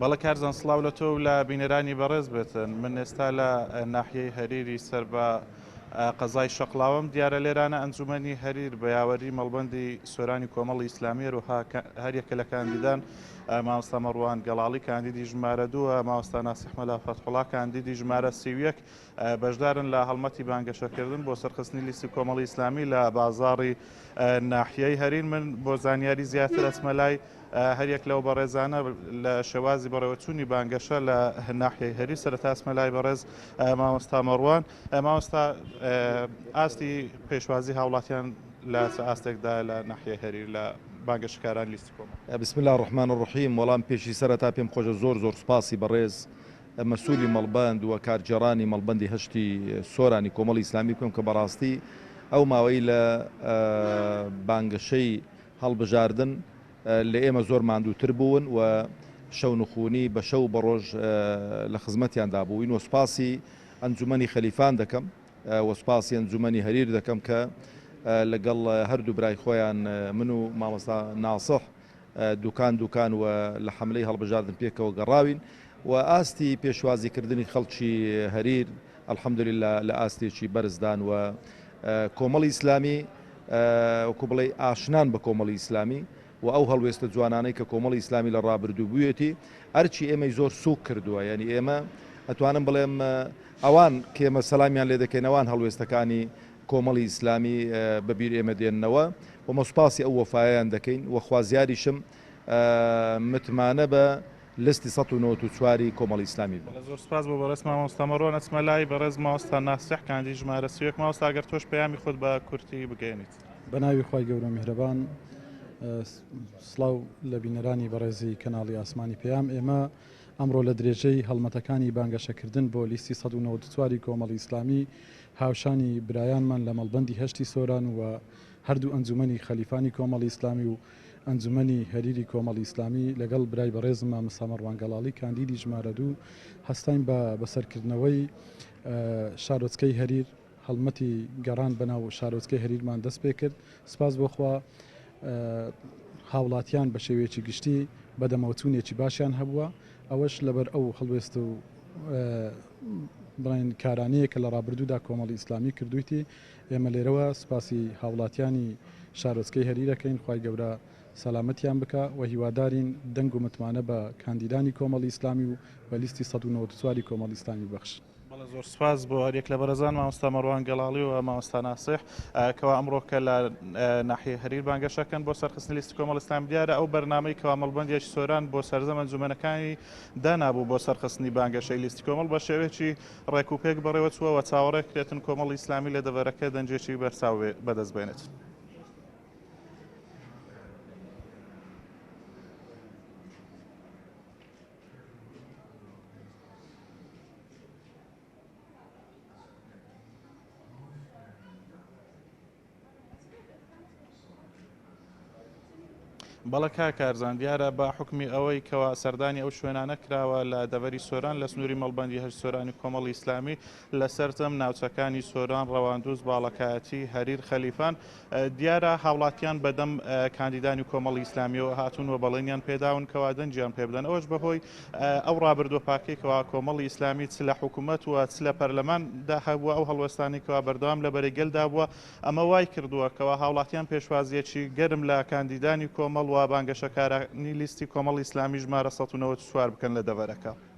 بەڵە کارزان سڵاو لە تۆ و لە بینەرانی بەڕێز بێتن من ئێستا لە ناحیەی هەریری سەر بە قەزای شەقلاوم دیارە لێرانە ئەنجومەنی هەریر بە یاوەری مەڵبەندی سۆرانی کۆمەڵی ئیسلامی ڕووها هەریەکە لە کاندیدان مامۆستا مەڕوان گەڵاڵی کاندیدی ژمارە دووە مامۆستا ناسیح مەلا فەتحوڵا کاندیدی ژمارە سیویەک بەشدارن لە هەڵمەتی بانگەشەکردن بۆ سەرخستنی لیستی کۆمەڵی ئیسلامی لە بازاڕی ناحیەی هەریر من بۆ زانیاری زیاتر ئەسمەلای هەریەک لەو بەڕێزانە لە شێوازی بەڕێوەچوونی بانگەشە لە ناحیەی هەری سەرەتا ئەسمەلای بەڕێز مامۆستا مەڕوان مامۆستا ئاستی پێشوازی هاوڵاتیان لە ئاستێکدا لە ناحیەی هەریر لە بانگەشکاران لیستی کۆمەڵ. بسم الله الرحمن الرحیم. وەڵام پێشی سەرەتا پێم خۆشە زۆر سوپاسی بەڕێز مەسئولی مەڵبەند و کارجێڕانی مەڵبەندی هەشتی سۆرانی کۆمەڵی ئیسلامی بکەم کە بەڕاستی ئەو ماوەی لە بانگەشەی هەڵبژاردن لە ئێمە زۆر ماندووتر بوون و شەو نخوونی بە شەو بە ڕۆژ لە خزمەتیاندا بووین و سوپاسی ئەنجومەنی خەلیفان دەکەم و سوپاسی ئەنجومەنی هەریر دەکەم کە لەگەڵ هەردوو برای خۆیان من و مامۆستا ناسح دوکان و لە حملەی هەڵبژاردن پێکەوە گەڕاوین و ئاستی پێشوازیکردنی خەڵکی هەریر الحەمدولله لە ئاستێکی بەرزدان و کۆمەڵی ئیسلامی وەکو بڵێ ئاشنان بە کۆمەڵی ئیسلامی و ئەو هەڵوێستە جوانانەی کە کۆمەڵی ئیسلامی لە ڕابردوو بوویەتی ئەرچی ئێمەی زۆر سوک کردووە یعنی ئێمە ئەتوانم بڵێم ئەوان کە ئێمە سەلامیان لێ دەکەینەوان هەڵوێستەکانی کۆمەڵی ئیسلامی بەبیر ئێمە دێننەوە و مەسوپاسی ئەو وەفایان دەکەین و خوازیاریشم متمانە بە لستی 1994 کۆمەڵی ئیسلامی بوو. زۆر سپاس بۆ بەڕێز مامۆستا مەڕوان ئەسمەلای بەڕێز مامۆستا ناسیح کاندی ژمارە سوێک مامۆستا ئەگەر تۆش پەیامی خۆت بە کورتی بگەێنیت. بە ناوی خی گەورە میهرەبان سڵاو لە بینەرانی بەڕێزی کەناڵی ئاسمانی پێیام ئێمە ئەمڕۆ لە درێژەی هەڵمەتەکانی بانگەشەکردن بۆ لیستی 1994 کۆمەڵی ئیسلامی هاوشانی برایانمان لە مەڵبەندی هەشتی سۆران و هەردوو ئەنجومەنی خەلیفانی کۆمەڵی ئیسلامی و ئەنجومەنی هەریری کۆمەڵی ئیسلامی لەگەڵ برای بەڕێزم مامۆستا مەڕوان گەڵاڵی کاندیدی ژمارە دوو هەستین بە بەسەرکردنەوەی شارۆچکەی هەریر هەڵمەتی گەڕان بەناو شارۆچکەی هەریرمان دەست پێ کرد. سپاس بۆخوا هاوڵاتیان بە شێوەیەکی گشتی بەدەمەوتونێکی باشیان هەبووە ئەوەش لەبەر ئەو هەڵوێست و بڵین کارانەیە کە لە ڕابردوودا کۆمەڵی ئیسلامی کردویتی ئێمە لێرەوە سپاسی هاوڵاتیانی شارۆچکەی هەریرەکەین خی گەورە سەلامەتیان بکە و هیوادارین دەنگ و متمانە بە کاندیدانی کۆمەڵی ئیسلامی و بە لیستی 1994 کۆمەڵی ئیسلامی بەخش. زۆر سپاس بۆ هەرێک لە بەرەزان مامۆستا مەڕوان گەڵاڵی و مامۆستا ناسیح کەوا ئەمڕۆکە لە ناحیەی هەریر بانگەشەکەن بۆ سەرخستنی لیستی کۆمەڵی ئیسلامی دیارە ئەو بەرنامەی کەوا مەڵبەندێکی سۆران بۆ سەرجەم ئەنجومەنەکانی دانابوو بۆ سەرخستنی بانگەشەی لیستی کۆمەڵ بە شێوەیەکی ڕێکوپێک بەڕێوە چووە و چاوەڕێک کرێتن کۆمەڵی ئیسلامی لە دەڤەرەکە دەنجێکی بەرچاو بەدەست بێنێت. بەڵە کارزان دیارە بە حکمی ئەوەی کەوا سەردانی ئەو شوێنانە کراوە لە دەڤەری سۆران لە سنووری مەڵبەندی هەشت سۆرانی کۆمەڵی ئیسلامی لە سەرجەم ناوچەکانی سۆران ڕەواندووز باڵەکایەتی هەریر خەلیفان دیارە هاوڵاتیان بەدەم کاندیدانی کۆمەڵی ئیسلامیەوە هاتوون و بەڵێنیان پێداون کەوا دەنجیان پێ بدەن ئەوەش بەهۆی ئەو ڕابردووە پاکەی کەوا کۆمەڵی ئیسلامی چ لە حکوومەت و چ لە پەرلەماندا هەبووە ئەو هەڵوەستانی کەوا بەردەوام لە بەرەگەلدا بووە ئەمە وای کردووە کەوا هاوڵاتیان پێشوازیەکی گەرم لە کاندیدانی کۆمەڵ و بانگەشەکارانی لیستی کۆمەڵی ئیسلامی ژمارە 1994 بکەن لە دەڤەرەکە.